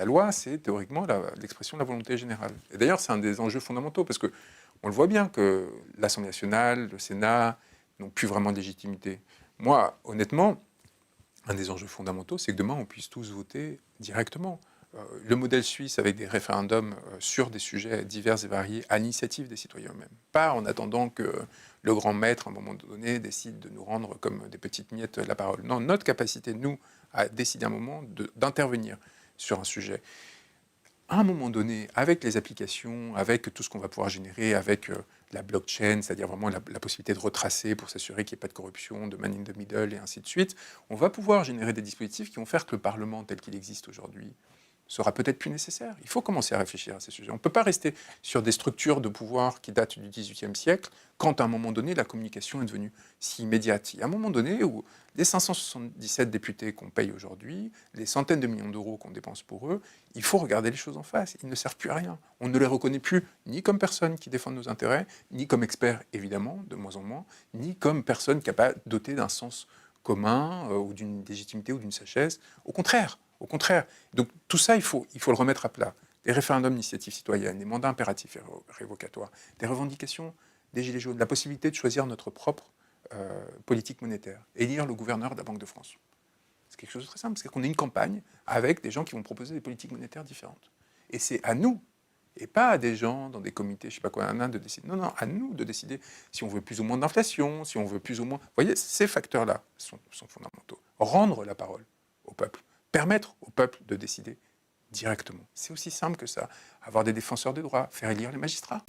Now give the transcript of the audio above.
La loi, c'est théoriquement l'expression de la volonté générale. Et d'ailleurs, c'est un des enjeux fondamentaux, parce que on le voit bien que l'Assemblée nationale, le Sénat n'ont plus vraiment de légitimité. Moi, honnêtement, un des enjeux fondamentaux, c'est que demain, on puisse tous voter directement. Le modèle suisse avec des référendums sur des sujets divers et variés à l'initiative des citoyens eux-mêmes. Pas en attendant que le grand maître, à un moment donné, décide de nous rendre comme des petites miettes la parole. Non, notre capacité, nous, à décider un moment d'intervenir sur un sujet. À un moment donné, avec les applications, avec tout ce qu'on va pouvoir générer, avec la blockchain, c'est-à-dire vraiment la possibilité de retracer pour s'assurer qu'il n'y ait pas de corruption, de man in the middle et ainsi de suite, on va pouvoir générer des dispositifs qui vont faire que le Parlement tel qu'il existe aujourd'hui sera peut-être plus nécessaire. Il faut commencer à réfléchir à ces sujets. On ne peut pas rester sur des structures de pouvoir qui datent du XVIIIe siècle quand à un moment donné la communication est devenue si immédiate. Il y a un moment donné où les 577 députés qu'on paye aujourd'hui, les centaines de millions d'euros qu'on dépense pour eux, il faut regarder les choses en face. Ils ne servent plus à rien. On ne les reconnaît plus ni comme personnes qui défendent nos intérêts, ni comme experts, évidemment, de moins en moins, ni comme personnes capables dotées d'un sens commun ou d'une légitimité ou d'une sagesse. Au contraire. Au contraire. Donc tout ça, il faut le remettre à plat. Des référendums d'initiative citoyenne, des mandats impératifs et révocatoires, des revendications des Gilets jaunes, la possibilité de choisir notre propre politique monétaire, élire le gouverneur de la Banque de France. C'est quelque chose de très simple, c'est qu'on ait une campagne avec des gens qui vont proposer des politiques monétaires différentes. Et c'est à nous, et pas à des gens dans des comités, je ne sais pas quoi, de décider. Non, non, à nous de décider si on veut plus ou moins d'inflation, si on veut plus ou moins... Vous voyez, ces facteurs-là sont fondamentaux. Rendre la parole au peuple. Permettre au peuple de décider directement. C'est aussi simple que ça. Avoir des défenseurs des droits, faire élire les magistrats.